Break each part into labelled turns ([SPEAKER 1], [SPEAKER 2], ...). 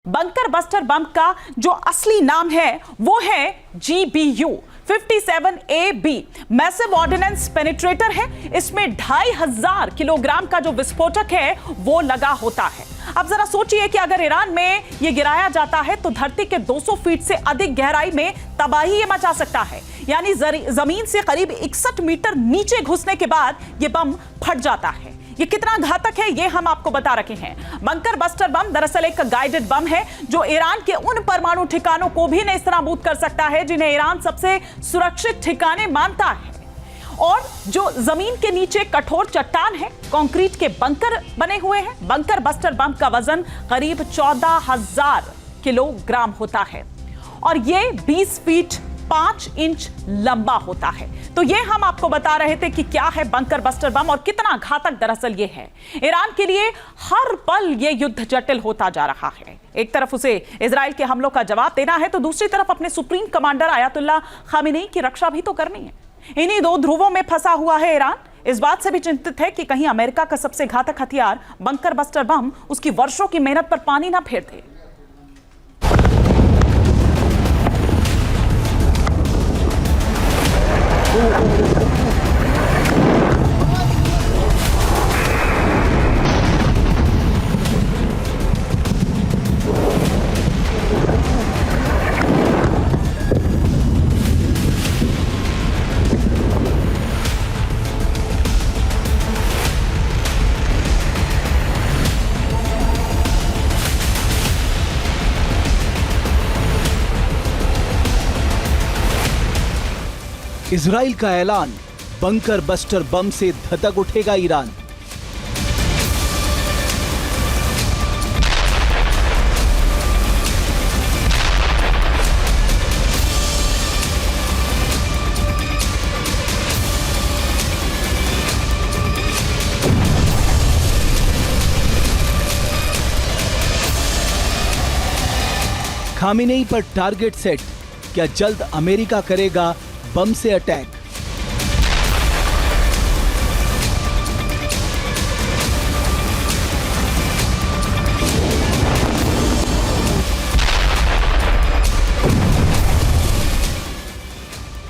[SPEAKER 1] Bunker buster bomb का जो असली नाम है वो है GBU 57AB। Massive ordnance penetrator है। इसमें 2500 किलोग्राम का जो विस्फोटक है वो लगा होता है। अब जरा सोचिए कि अगर ईरान में ये गिराया जाता है तो धरती के 200 फीट से अधिक गहराई में तबाही ये मचा सकता है। यानी जमीन से करीब 61 मीटर नीचे घुसने के बाद ये बम फट जाता है। ये कितना घातक है ये हम आपको बता रखे हैं। बंकर बस्टर बम दरअसल एक गाइडेड बम है जो ईरान के उन परमाणु ठिकानों को भी नेस्तनाबूद कर सकता है जिन्हें ईरान सबसे सुरक्षित ठिकाने मानता है। और जो जमीन के नीचे कठोर चट्टान है, कंक्रीट के बंकर बने हुए हैं। बंकर बस्टर बम का वजन करीब 14,000 किलोग्राम होता है और ये 20 फीट 5 इंच लंबा होता है। तो ये हम आपको बता रहे थे कि क्या है बंकर बस्टर बम और कितना घातक दरअसल ये है। ईरान के लिए हर पल ये युद्ध जटिल होता जा रहा है। एक तरफ उसे इजराइल के हमलों का जवाब देना है तो दूसरी तरफ अपने सुप्रीम कमांडर आयतुल्लाह खामेनी की रक्षा भी तो करनी है। इन्हीं दो ध्रुवों में फंसा हुआ है ईरान। इस बात से भी चिंतित है कि कहीं अमेरिका का सबसे घातक हथियार बंकर बस्टर बम उसकी वर्षों की मेहनत पर पानी ना फेर दे।
[SPEAKER 2] इजराइल का ऐलान, बंकर बस्टर बम से धधक उठेगा ईरान। खामेनेई पर टारगेट सेट, क्या जल्द अमेरिका करेगा बम से अटैक?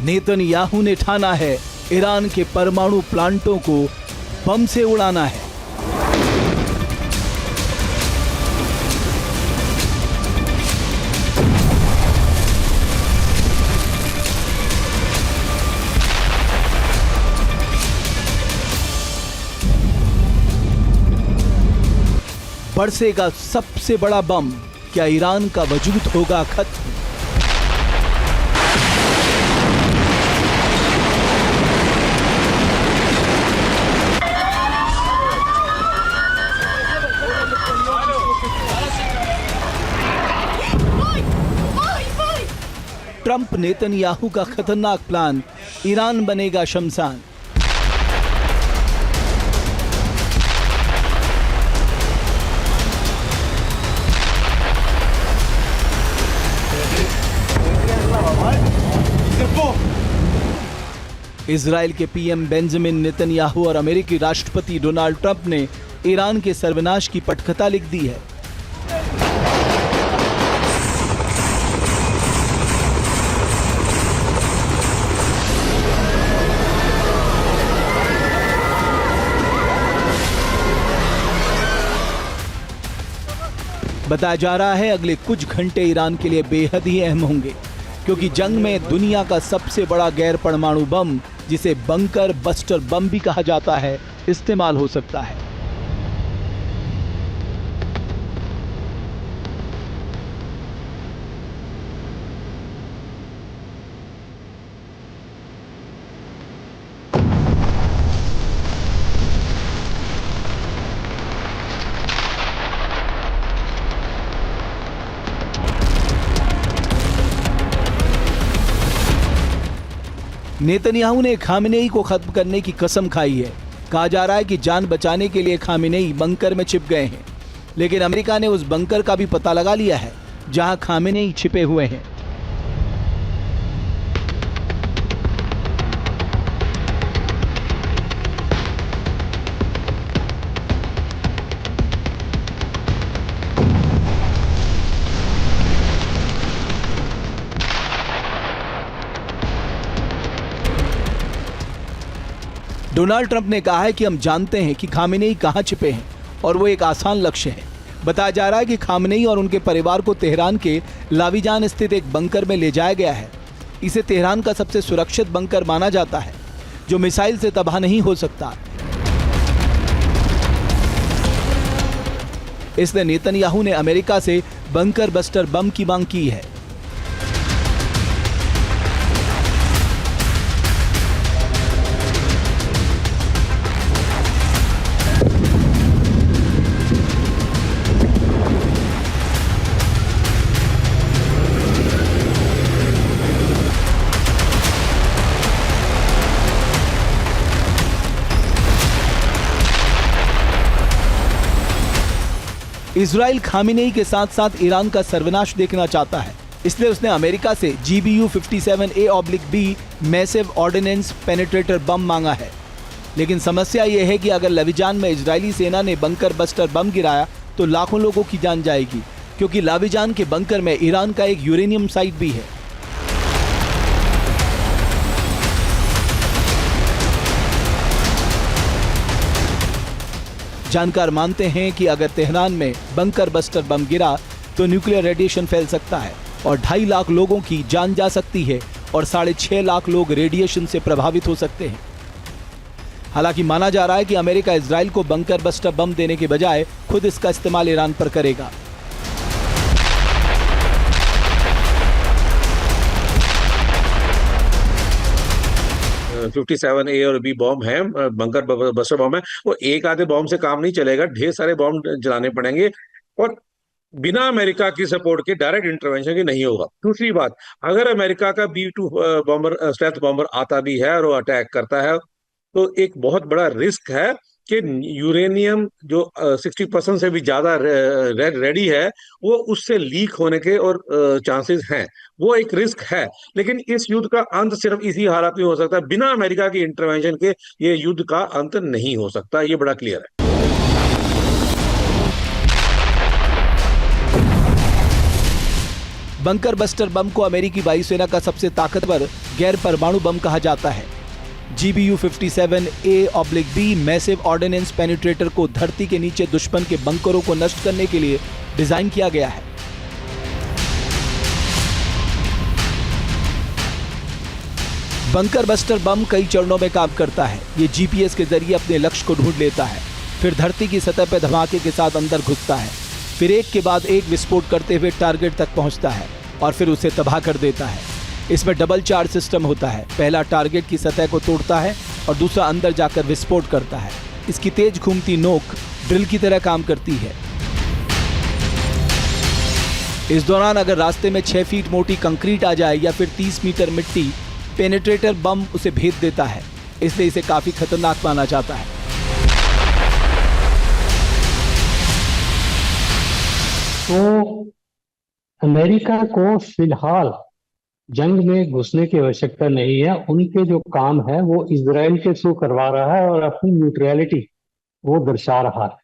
[SPEAKER 2] नेतन्याहू ने ठाना है ईरान के परमाणु प्लांटों को बम से उड़ाना है। बरसेगा सबसे बड़ा बम, क्या ईरान का वजूद होगा खत्म? ट्रंप नेतन्याहू का खतरनाक प्लान, ईरान बनेगा शमशान। इजराइल के पीएम बेंजामिन नेतन्याहू और अमेरिकी राष्ट्रपति डोनाल्ड ट्रंप ने ईरान के सर्वनाश की पटकथा लिख दी है। बताया जा रहा है अगले कुछ घंटे ईरान के लिए बेहद ही अहम होंगे क्योंकि जंग में दुनिया का सबसे बड़ा गैर परमाणु बम, जिसे बंकर बस्टर बम भी कहा जाता है, इस्तेमाल हो सकता है। नेतन्याहू ने खामेनेई को खत्म करने की कसम खाई है। कहा जा रहा है कि जान बचाने के लिए खामेनेई बंकर में छिप गए हैं, लेकिन अमेरिका ने उस बंकर का भी पता लगा लिया है जहां खामेनेई छिपे हुए हैं। डोनाल्ड ट्रंप ने कहा है कि हम जानते हैं कि खामेनेई कहां छिपे हैं और वो एक आसान लक्ष्य है। बताया जा रहा है कि खामेनेई और उनके परिवार को तेहरान के लाविजान स्थित एक बंकर में ले जाया गया है। इसे तेहरान का सबसे सुरक्षित बंकर माना जाता है, जो मिसाइल से तबाह नहीं हो सकता। इसलिए नेतन्याहू ने अमेरिका से बंकर बस्टर बम की मांग की है। इजराइल खामेनेई के साथ साथ ईरान का सर्वनाश देखना चाहता है, इसलिए उसने अमेरिका से GBU-57A/B मैसिव ऑर्डिनेंस पेनिट्रेटर बम मांगा है। लेकिन समस्या यह है कि अगर लाविजान में इजरायली सेना ने बंकर बस्टर बम गिराया तो लाखों लोगों की जान जाएगी, क्योंकि लाविजान के बंकर में ईरान का एक यूरेनियम साइट भी है। जानकार मानते हैं कि अगर तेहरान में बंकर बस्टर बम गिरा तो न्यूक्लियर रेडिएशन फैल सकता है और 2.5 लाख लोगों की जान जा सकती है और 6.5 लाख लोग रेडिएशन से प्रभावित हो सकते हैं। हालांकि माना जा रहा है कि अमेरिका इजराइल को बंकर बस्टर बम देने के बजाय खुद इसका इस्तेमाल ईरान पर करेगा।
[SPEAKER 3] । 57A और B बॉम्ब है, बंकर बस्टर बॉम्ब है। वो एक आधे बॉम्ब से काम नहीं चलेगा, ढेर सारे बॉम्ब जलाने पड़ेंगे और बिना अमेरिका की सपोर्ट के डायरेक्ट इंटरवेंशन की नहीं होगा। दूसरी बात, अगर अमेरिका का B-2 बॉम्बर स्टेल्थ बॉम्बर आता भी है और वो अटैक करता है तो एक बहुत बड़ा रिस्क है कि यूरेनियम जो 60% से भी ज्यादा रेडी है वो उससे लीक होने के और चांसेस हैं। वो एक रिस्क है, लेकिन इस युद्ध का अंत सिर्फ इसी हालत में हो सकता है। बिना अमेरिका की इंटरवेंशन के ये युद्ध का अंत नहीं हो सकता, ये बड़ा क्लियर है।
[SPEAKER 2] बंकर बस्टर बम को अमेरिकी वायुसेना का सबसे ताकतवर गैर परमाणु बम कहा जाता है। GBU-57A/B मैसिव ऑर्डिनेंस पेनिट्रेटर को धरती के नीचे दुश्मन के बंकरों को नष्ट करने के लिए डिजाइन किया गया है। बंकर बस्टर बम कई चरणों में काम करता है। ये GPS के जरिए अपने लक्ष्य को ढूंढ लेता है, फिर धरती की सतह पर धमाके के साथ अंदर घुसता है, फिर एक के बाद एक विस्फोट करते हुए टारगेट तक पहुंचता है और फिर उसे तबाह कर देता है। इसमें डबल चार्ज सिस्टम होता है, पहला टारगेट की सतह को तोड़ता है और दूसरा अंदर जाकर विस्फोट करता है। इसकी तेज घूमती नोक ड्रिल की तरह काम करती है। इस दौरान अगर रास्ते में 6 फीट मोटी कंक्रीट आ जाए या फिर 30 मीटर मिट्टी, पेनिट्रेटर बम उसे भेद देता है, इसलिए इसे काफी खतरनाक माना जाता है।
[SPEAKER 4] तो अमेरिका को फिलहाल जंग में घुसने की आवश्यकता नहीं है। उनके जो काम है वो इजराइल के थ्रू करवा रहा है और अपनी न्यूट्रलिटी वो दर्शा रहा है।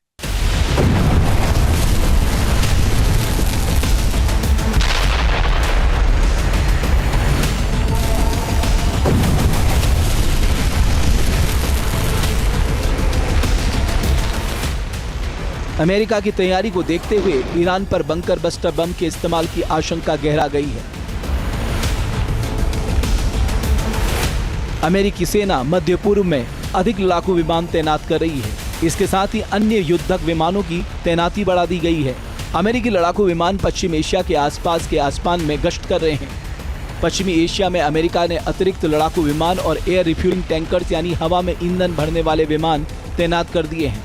[SPEAKER 2] अमेरिका की तैयारी को देखते हुए ईरान पर बंकर बस्टर बम के इस्तेमाल की आशंका गहरा गई है। अमेरिकी सेना मध्य पूर्व में अधिक लड़ाकू विमान तैनात कर रही है। इसके साथ ही अन्य युद्धक विमानों की तैनाती बढ़ा दी गई है। अमेरिकी लड़ाकू विमान पश्चिम एशिया के आसपास के आसमान में गश्त कर रहे हैं। पश्चिमी एशिया में अमेरिका ने अतिरिक्त लड़ाकू विमान और एयर रिफ्यूलिंग टैंकर्स यानी हवा में ईंधन भरने वाले विमान तैनात कर दिए हैं।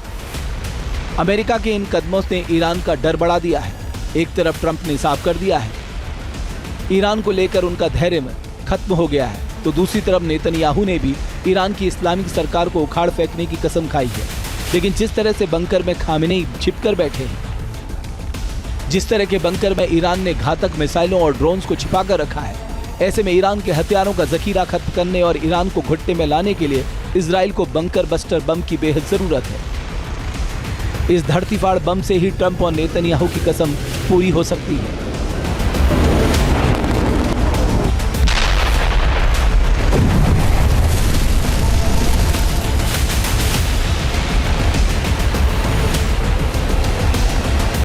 [SPEAKER 2] अमेरिका के इन कदमों ने ईरान का डर बढ़ा दिया है। एक तरफ ट्रंप ने साफ कर दिया है ईरान को लेकर उनका धैर्य खत्म हो गया है, तो दूसरी तरफ नेतन्याहू ने भी ईरान की इस्लामिक सरकार को उखाड़ फेंकने की कसम खाई है। लेकिन जिस तरह से बंकर में खामेनेई छिपकर बैठे हैं, जिस तरह के बंकर में ईरान ने घातक मिसाइलों और ड्रोन्स को छिपाकर रखा है, ऐसे में ईरान के हथियारों का जखीरा खत्म करने और ईरान को घुटने में लाने के लिए इजराइल को बंकर बस्टर बम की बेहद जरूरत है। इस धरतीफाड़ बम से ही ट्रंप और नेतन्याहू की कसम पूरी हो सकती है।